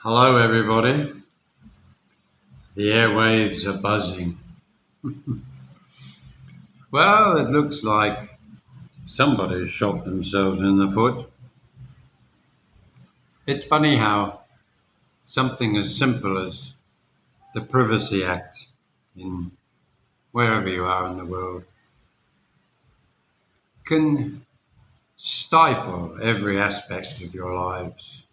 Hello, everybody. The airwaves are buzzing. Well, it looks like somebody shot themselves in the foot. It's funny how something as simple as the Privacy Act in wherever you are in the world can stifle every aspect of your lives.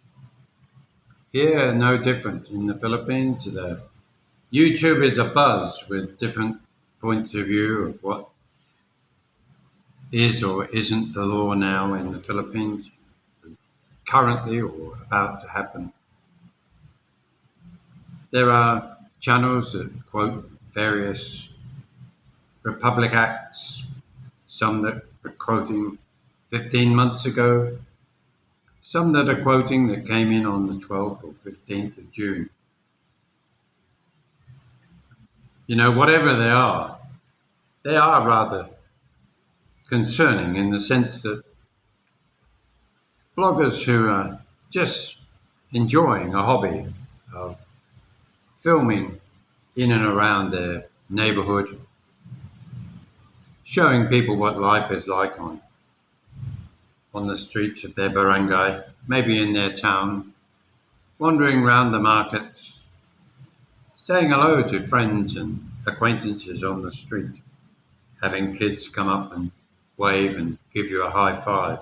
Here, no different. In the Philippines, the YouTube is abuzz with different points of view of what is or isn't the law now in the Philippines, currently or about to happen. There are channels that quote various Republic Acts, some that are quoting 15 months ago, some that are quoting that came in on the 12th or 15th of June. Whatever they are rather concerning in the sense that bloggers who are just enjoying a hobby of filming in and around their neighborhood, showing people what life is like on the streets of their barangay, maybe in their town, wandering round the markets, saying hello to friends and acquaintances on the street, having kids come up and wave and give you a high five.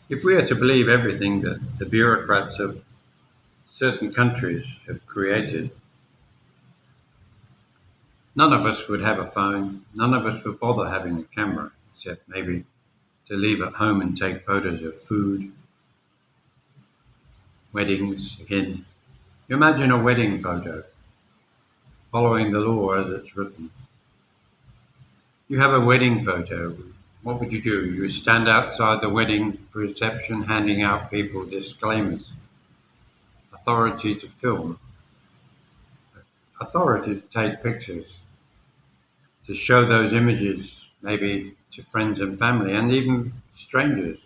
If we are to believe everything that the bureaucrats of certain countries have created, none of us would have a phone, none of us would bother having a camera, except maybe to leave at home and take photos of food, weddings. Again, you imagine a wedding photo following the law as it's written. You have a wedding photo. What would you do? You stand outside the wedding reception handing out people disclaimers, authority to film, authority to take pictures, to show those images maybe to friends and family and even strangers.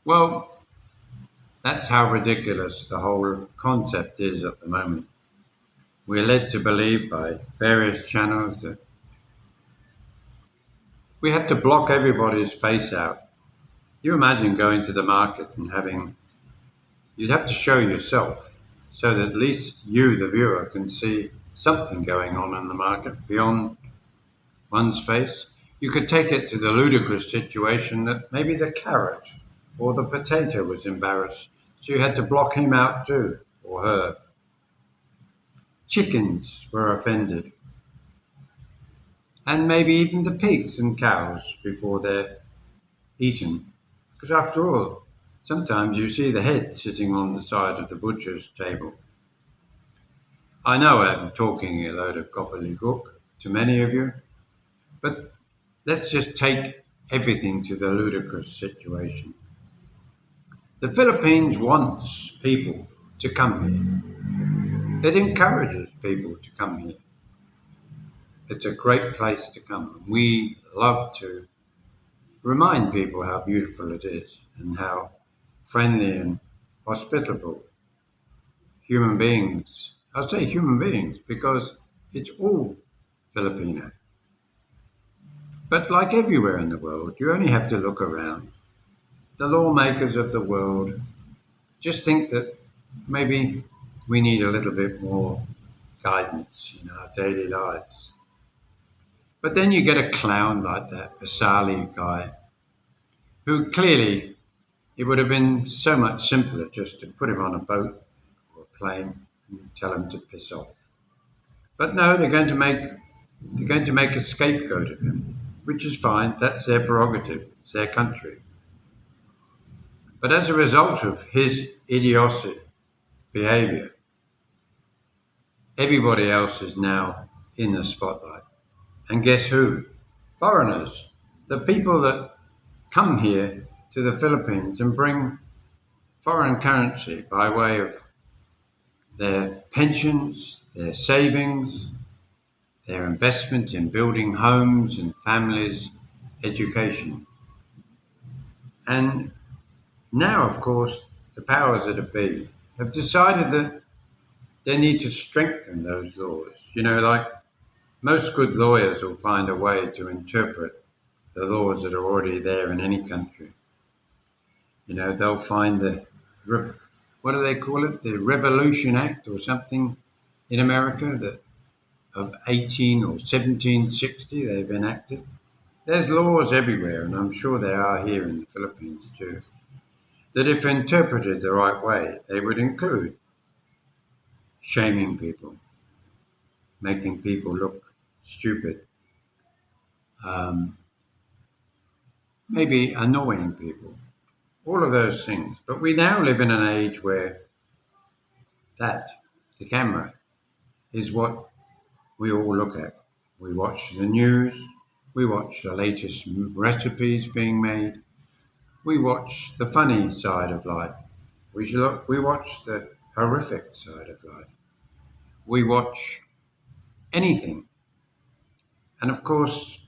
Well, that's how ridiculous the whole concept is at the moment. We're led to believe by various channels that we have to block everybody's face out. You imagine going to the market and you'd have to show yourself so that at least you, the viewer, can see something going on in the market beyond one's face. You could take it to the ludicrous situation that maybe the carrot or the potato was embarrassed, so you had to block him out too, or her. Chickens were offended, and maybe even the pigs and cows before they're eaten. Because after all, sometimes you see the head sitting on the side of the butcher's table. I know I'm talking a load of gobbledygook to many of you, but let's just take everything to the ludicrous situation. The Philippines wants people to come here. It encourages people to come here. It's a great place to come. We love to remind people how beautiful it is and how friendly and hospitable human beings. I'll say human beings because it's all Filipino. But like everywhere in the world, you only have to look around. The lawmakers of the world just think that maybe we need a little bit more guidance in our daily lives. But then you get a clown like that Vasali guy, who clearly it would have been so much simpler just to put him on a boat or a plane and tell him to piss off. But no, they're going to make a scapegoat of him, which is fine. That's their prerogative. It's their country. But as a result of his idiotic behavior, everybody else is now in the spotlight. And guess who? Foreigners. The people that come here to the Philippines and bring foreign currency by way of their pensions, their savings, their investment in building homes and families, education. And now, of course, the powers that be, have decided that they need to strengthen those laws. Like most good lawyers will find a way to interpret the laws that are already there in any country. They'll find what do they call it? The Revolution Act or something in America that of 18 or 1760 they've enacted. There's laws everywhere, and I'm sure there are here in the Philippines too, that if interpreted the right way, they would include shaming people, making people look stupid, maybe annoying people, all of those things. But we now live in an age where the camera, is what we all look at. We watch the news, we watch the latest recipes being made, we watch the funny side of life, we watch the horrific side of life, we watch anything. And of course,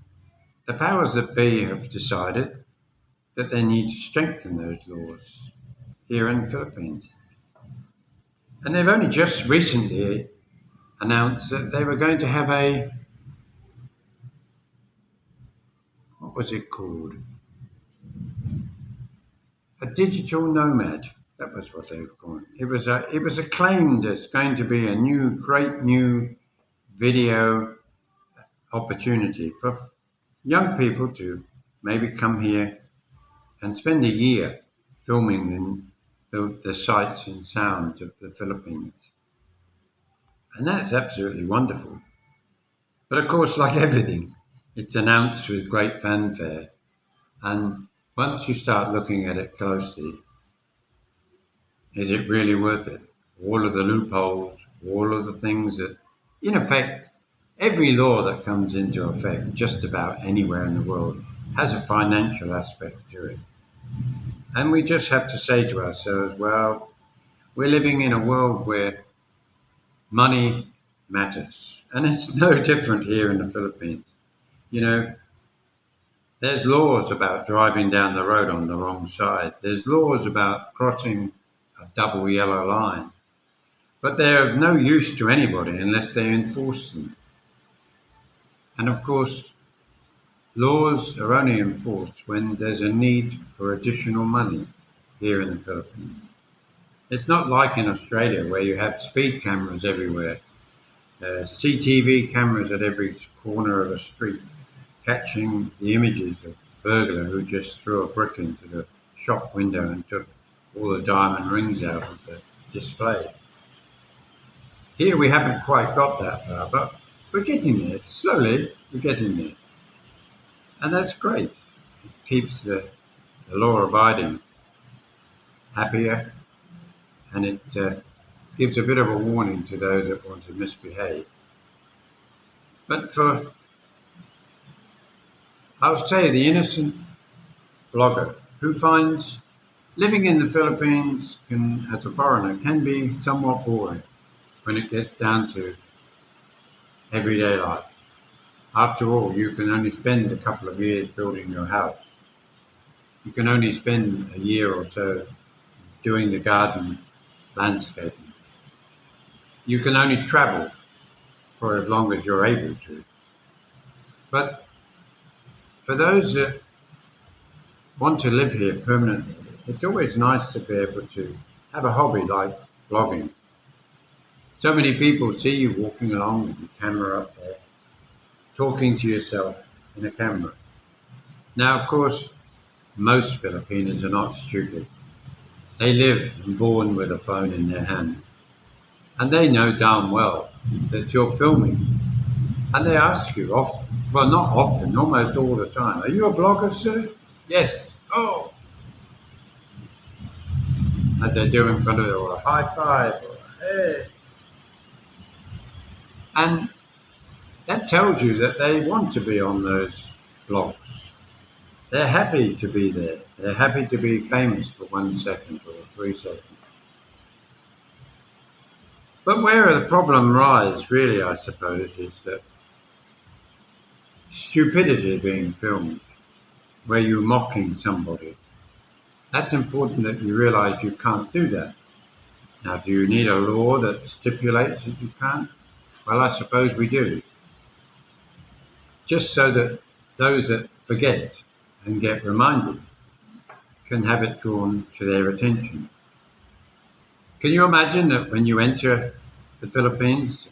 the powers that be have decided that they need to strengthen those laws here in the Philippines. And they've only just recently announced that they were going to have what was it called? A digital nomad. That was what they were calling it. It was acclaimed as going to be a great new video opportunity for young people to maybe come here and spend a year filming the sights and sounds of the Philippines. And that's absolutely wonderful. But of course, like everything, it's announced with great fanfare. And once you start looking at it closely, is it really worth it? All of the loopholes, all of the things that, in effect, every law that comes into effect just about anywhere in the world has a financial aspect to it. And we just have to say to ourselves, well, we're living in a world where money matters. And it's no different here in the Philippines. There's laws about driving down the road on the wrong side. There's laws about crossing a double yellow line. But they're of no use to anybody unless they enforce them. And of course, laws are only enforced when there's a need for additional money here in the Philippines. It's not like in Australia where you have speed cameras everywhere, CCTV cameras at every corner of a street, catching the images of the burglar who just threw a brick into the shop window and took all the diamond rings out of the display. Here we haven't quite got that far, but we're getting there. Slowly, we're getting there. And that's great. It keeps the law-abiding happier, and it gives a bit of a warning to those that want to misbehave. But I would say, the innocent blogger who finds living in the Philippines as a foreigner can be somewhat boring when it gets down to everyday life. After all, you can only spend a couple of years building your house. You can only spend a year or so doing the garden landscaping. You can only travel for as long as you're able to. But for those that want to live here permanently, it's always nice to be able to have a hobby like blogging. So many people see you walking along with your camera up there, talking to yourself in a camera. Now, of course, most Filipinos are not stupid. They live and born with a phone in their hand. And they know darn well that you're filming. And they ask you often, well, not often, almost all the time, "Are you a blogger, sir?" "Yes." "Oh." As they do in front of you, or a high five, or a hey. And that tells you that they want to be on those blogs. They're happy to be there. They're happy to be famous for 1 second or 3 seconds. But where the problem lies, really, I suppose, is that stupidity being filmed, where you're mocking somebody, That's important that you realize you can't do that. Now, do you need a law that stipulates that you can't? Well, I suppose we do, just so that those that forget and get reminded can have it drawn to their attention. Can you imagine that when you enter the Philippines,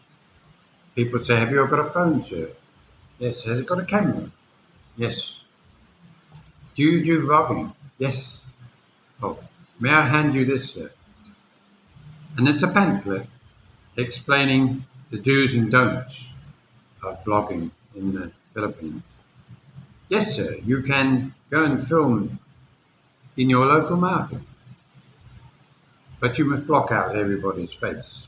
people say, "Have you got a phone, sir?" Yes. Has it got a camera? Yes. Do you do vlogging? Yes. Oh, may I hand you this, sir? And it's a pamphlet explaining the do's and don'ts of blogging in the Philippines. Yes, sir, you can go and film in your local market, but you must block out everybody's face.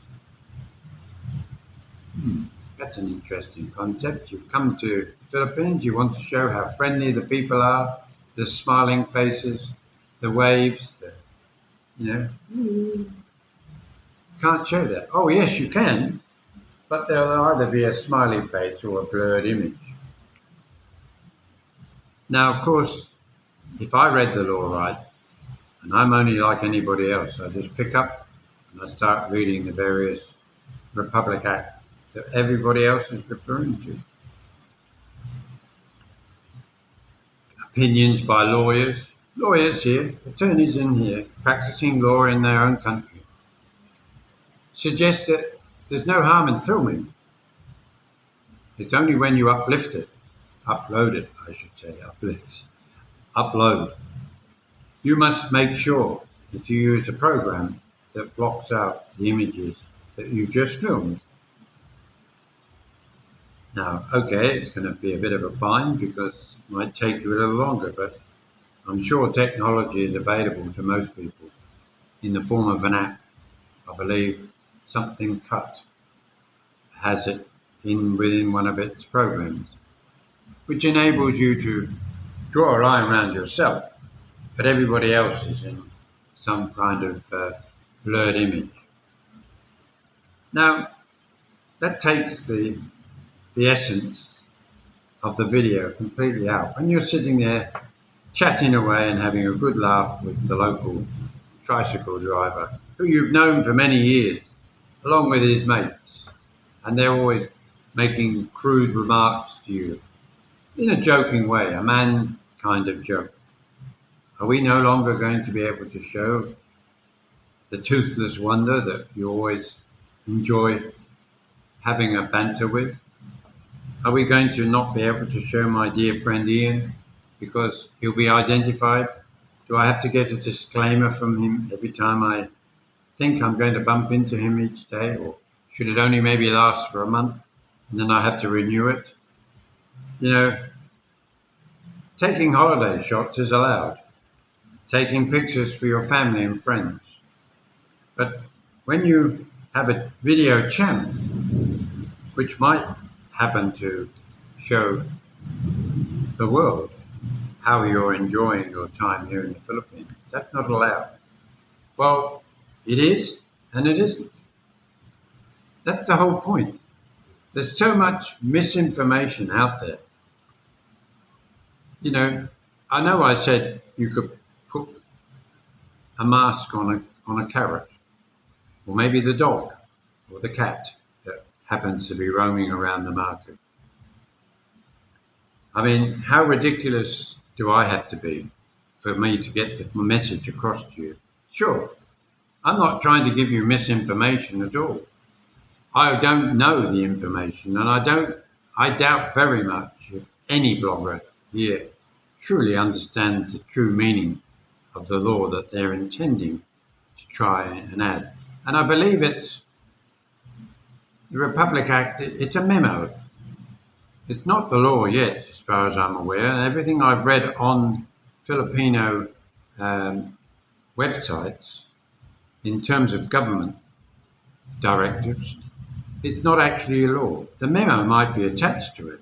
That's an interesting concept. You've come to the Philippines, you want to show how friendly the people are, the smiling faces, the waves, you know. Can't show that. Oh, yes, you can, but there'll either be a smiley face or a blurred image. Now, of course, if I read the law right, and I'm only like anybody else, I just pick up and I start reading the various Republic Act that everybody else is referring to. Opinions by lawyers here, attorneys in here, practicing law in their own country, suggest that there's no harm in filming. It's only when you upload it, I should say, upload. You must make sure that you use a program that blocks out the images that you just filmed. Now, okay, it's going to be a bit of a bind because it might take you a little longer, but I'm sure technology is available to most people in the form of an app. I believe Something Cut has it within one of its programs, which enables you to draw a line around yourself, but everybody else is in some kind of blurred image. Now, that takes the essence of the video completely out. When you're sitting there chatting away and having a good laugh with the local tricycle driver, who you've known for many years, along with his mates, and they're always making crude remarks to you in a joking way, a man kind of joke. Are we no longer going to be able to show the toothless wonder that you always enjoy having a banter with? Are we going to not be able to show my dear friend Ian because he'll be identified? Do I have to get a disclaimer from him every time I think I'm going to bump into him each day? Or should it only maybe last for a month and then I have to renew it? You know, taking holiday shots is allowed. Taking pictures for your family and friends. But when you have a video channel, which might happen to show the world how you're enjoying your time here in the Philippines, that's not allowed. Well, it is and it isn't. That's the whole point. There's so much misinformation out there. You know I said you could put a mask on a carrot, or maybe the dog or the cat that happens to be roaming around the market. I mean, how ridiculous do I have to be for me to get the message across to you? Sure, I'm not trying to give you misinformation at all. I don't know the information, and I doubt very much if any blogger here truly understands the true meaning of the law that they're intending to try and add. And I believe it's the Republic Act, it's a memo. It's not the law yet, as far as I'm aware. And everything I've read on Filipino websites in terms of government directives, it's not actually a law. The memo might be attached to it.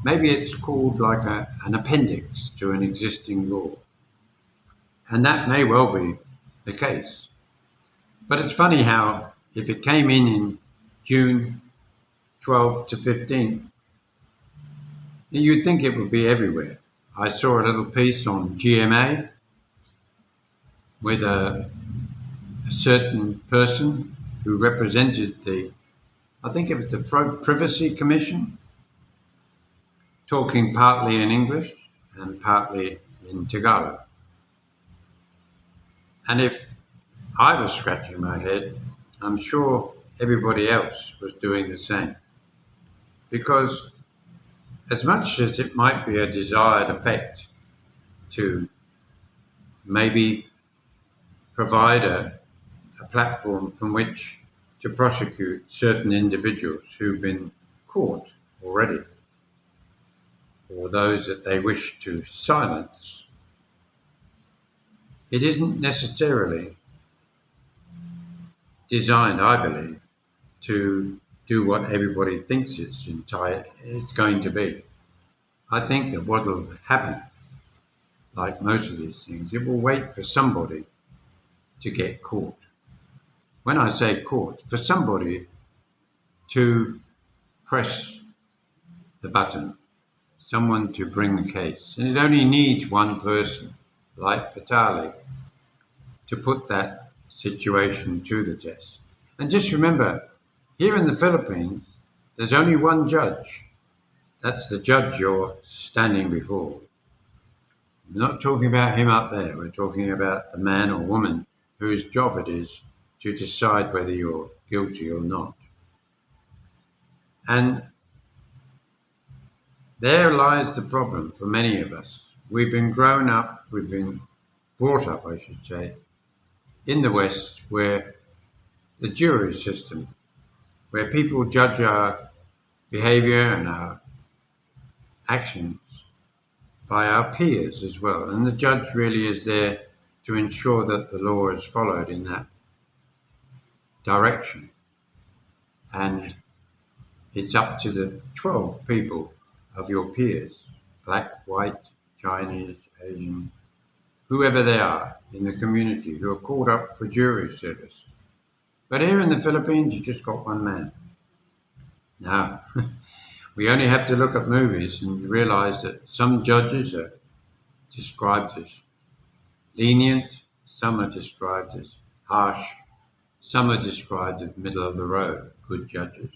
Maybe it's called like an appendix to an existing law. And that may well be the case. But it's funny how if it came in June 12th to 15th, you'd think it would be everywhere. I saw a little piece on GMA with a certain person who represented I think it was the Privacy Commission, talking partly in English and partly in Tagalog. And if I was scratching my head, I'm sure everybody else was doing the same. Because as much as it might be a desired effect to maybe provide a platform from which to prosecute certain individuals who've been caught already, or those that they wish to silence, it isn't necessarily designed, I believe, to do what everybody thinks it's going to be. I think that what will happen, like most of these things, it will wait for somebody to get caught. When I say caught, for somebody to press the button, someone to bring the case. And it only needs one person, like Patali, to put that situation to the test. And just remember, here in the Philippines, there's only one judge. That's the judge you're standing before. We're not talking about him up there. We're talking about the man or woman whose job it is to decide whether you're guilty or not. And there lies the problem for many of us. We've been brought up, I should say, in the West, where the jury system, where people judge our behavior and our actions by our peers as well. And the judge really is there to ensure that the law is followed in that direction. And it's up to the 12 people of your peers, black, white, Chinese, Asian, whoever they are in the community, who are called up for jury service. But here in the Philippines, you just got one man. Now, we only have to look at movies and realize that some judges are described as lenient, some are described as harsh, some are described as middle of the road, good judges.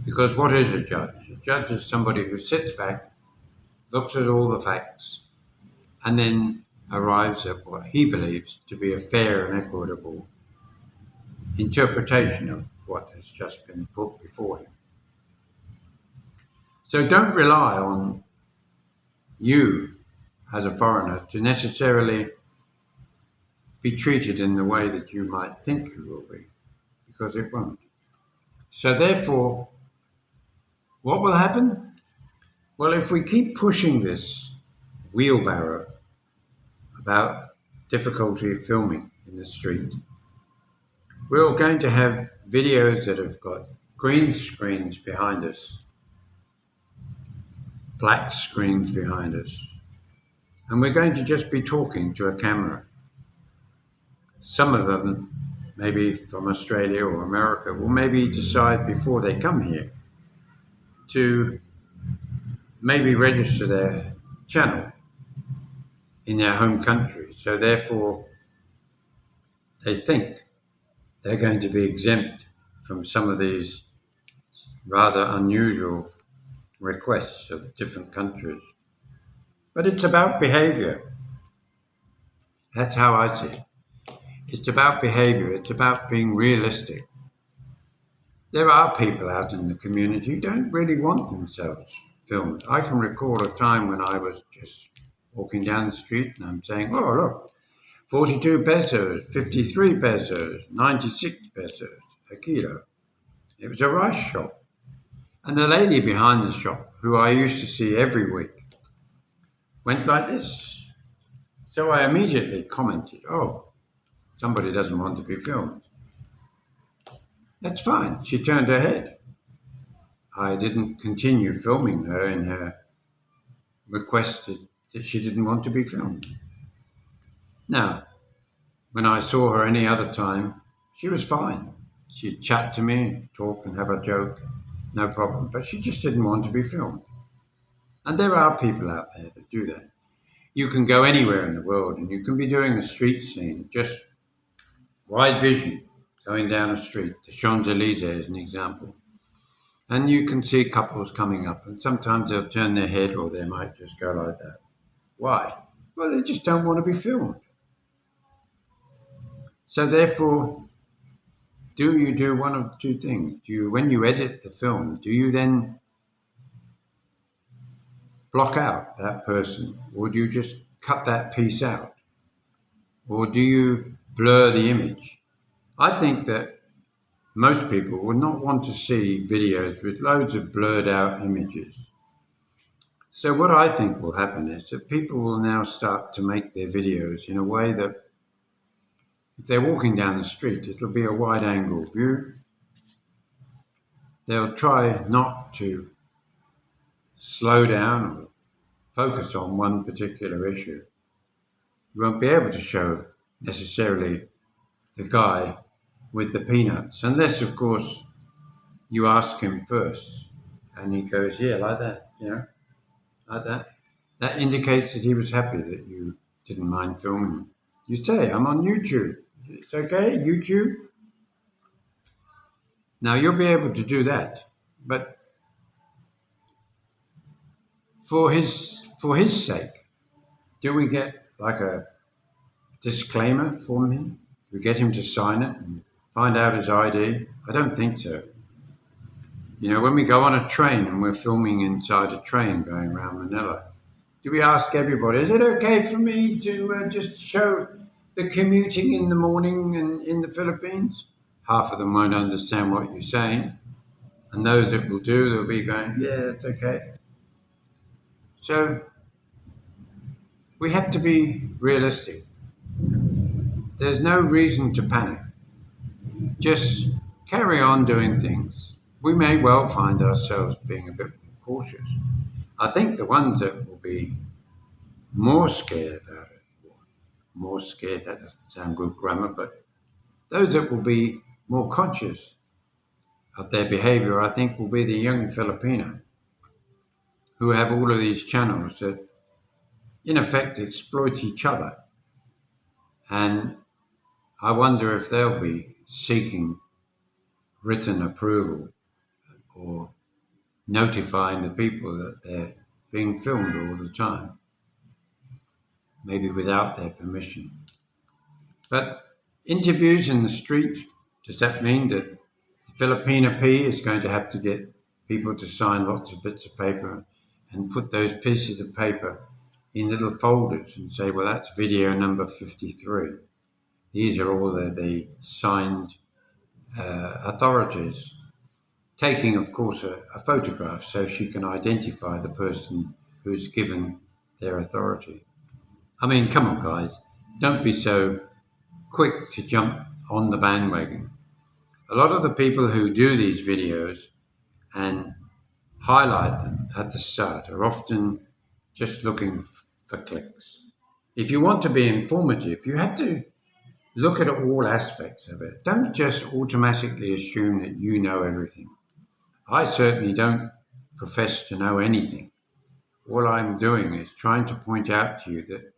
Because what is a judge? A judge is somebody who sits back, looks at all the facts, and then arrives at what he believes to be a fair and equitable interpretation of what has just been put before him. So don't rely on you as a foreigner to necessarily be treated in the way that you might think you will be, because it won't. So therefore, what will happen? Well, if we keep pushing this wheelbarrow about difficulty of filming in the street, we're going to have videos that have got green screens behind us, black screens behind us, and we're going to just be talking to a camera. Some of them, maybe from Australia or America, will maybe decide before they come here to maybe register their channel in their home country. So therefore, they think they're going to be exempt from some of these rather unusual requests of different countries. But it's about behavior. That's how I see it. It's about behavior. It's about being realistic. There are people out in the community who don't really want themselves filmed. I can recall a time when I was just walking down the street and I'm saying, oh, look, 42 pesos, 53 pesos, 96 pesos a kilo. It was a rice shop. And the lady behind the shop, who I used to see every week, went like this. So I immediately commented, oh, somebody doesn't want to be filmed. That's fine. She turned her head. I didn't continue filming her in her request that she didn't want to be filmed. Now, when I saw her any other time, she was fine. She'd chat to me, talk and have a joke, no problem. But she just didn't want to be filmed. And there are people out there that do that. You can go anywhere in the world and you can be doing a street scene, just wide vision, going down a street, the Champs-Elysees as an example. And you can see couples coming up, and sometimes they'll turn their head or they might just go like that. Why? Well, they just don't want to be filmed. So therefore, do you do one of two things? When you edit the film, do you then block out that person, or do you just cut that piece out, or do you blur the image? I think that most people would not want to see videos with loads of blurred out images. So what I think will happen is that people will now start to make their videos in a way that if they're walking down the street, it'll be a wide angle view. They'll try not to slow down or focus on one particular issue. You won't be able to show necessarily the guy with the peanuts, unless, of course, you ask him first and he goes, yeah, like that, like that. That indicates that he was happy that you didn't mind filming him. You say, I'm on YouTube. It's okay, YouTube. Now you'll be able to do that, but for his sake, do we get like a disclaimer from him? We get him to sign it and find out his ID? I don't think so. When we go on a train and we're filming inside a train going around Manila, do we ask everybody, is it okay for me to just show the commuting in the morning in the Philippines? Half of them won't understand what you're saying. And those that will do, they'll be going, yeah, that's okay. So we have to be realistic. There's no reason to panic. Just carry on doing things. We may well find ourselves being a bit cautious. I think the ones that will be more scared about it, more scared, that doesn't sound good grammar, but those that will be more conscious of their behavior, I think, will be the young Filipino who have all of these channels that in effect exploit each other. And I wonder if they'll be seeking written approval or notifying the people that they're being filmed all the time, maybe without their permission. But interviews in the street, does that mean that Filipina P is going to have to get people to sign lots of bits of paper and put those pieces of paper in little folders and say, well, that's video number 53. These are all the signed authorities, taking, of course, a photograph so she can identify the person who's given their authority. I mean, come on, guys. Don't be so quick to jump on the bandwagon. A lot of the people who do these videos and highlight them at the start are often just looking for clicks. If you want to be informative, you have to look at all aspects of it. Don't just automatically assume that you know everything. I certainly don't profess to know anything. All I'm doing is trying to point out to you that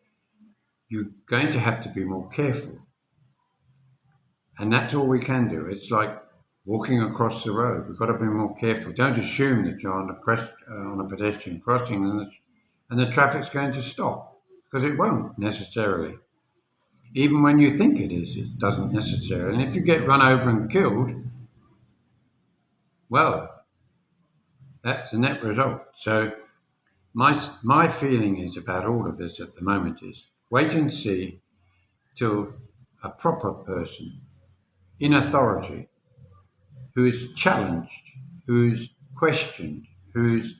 you're going to have to be more careful. And that's all we can do. It's like walking across the road. We've got to be more careful. Don't assume that you're on a pedestrian crossing and the traffic's going to stop, because it won't necessarily. Even when you think it is, it doesn't necessarily. And if you get run over and killed, well, that's the net result. So my feeling is about all of this at the moment is wait and see till a proper person in authority who's challenged, who's questioned, who's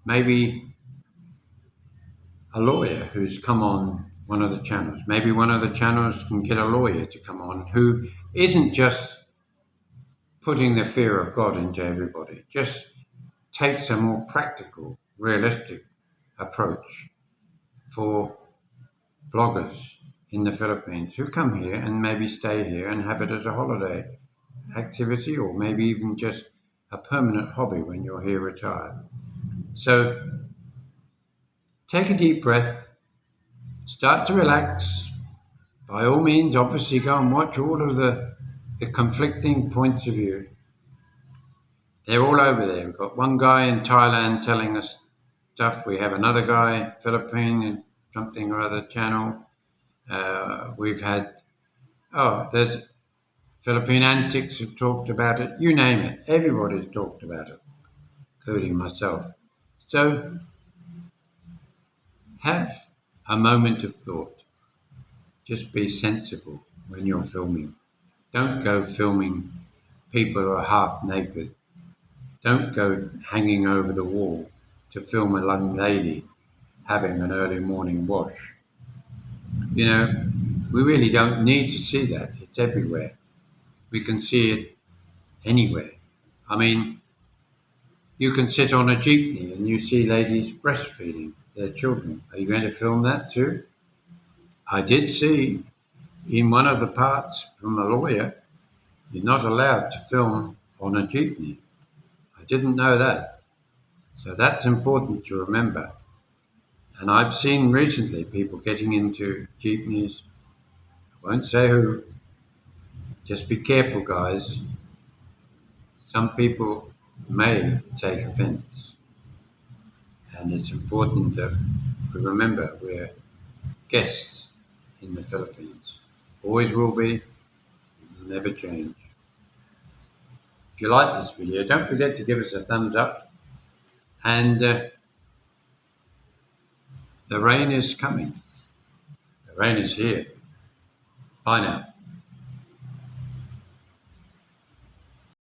maybe a lawyer who's come on one of the channels. Maybe one of the channels can get a lawyer to come on who isn't just putting the fear of God into everybody, just takes a more practical, realistic approach for bloggers in the Philippines who come here and maybe stay here and have it as a holiday activity, or maybe even just a permanent hobby when you're here retired. So take a deep breath, start to relax. By all means, obviously, go and watch all of the conflicting points of view. They're all over there. We've got one guy in Thailand telling us stuff. We have another guy, Philippine, something or other channel. We've had, there's Philippine Antics have talked about it. You name it. Everybody's talked about it, including myself. So have a moment of thought. Just be sensible when you're filming. Don't go filming people who are half naked. Don't go hanging over the wall to film a young lady having an early morning wash. You know, we really don't need to see that. It's everywhere. We can see it anywhere. I mean, you can sit on a jeepney and you see ladies breastfeeding their children. Are you going to film that too? I did see in one of the parts from a lawyer, you're not allowed to film on a jeepney. I didn't know that. So that's important to remember. And I've seen recently people getting into jeepneys. I won't say who. Just be careful, guys. Some people may take offense. And it's important that we remember we're guests in the Philippines. Always will be, will never change. If you like this video, don't forget to give us a thumbs up. And the rain is coming. The rain is here. Bye now.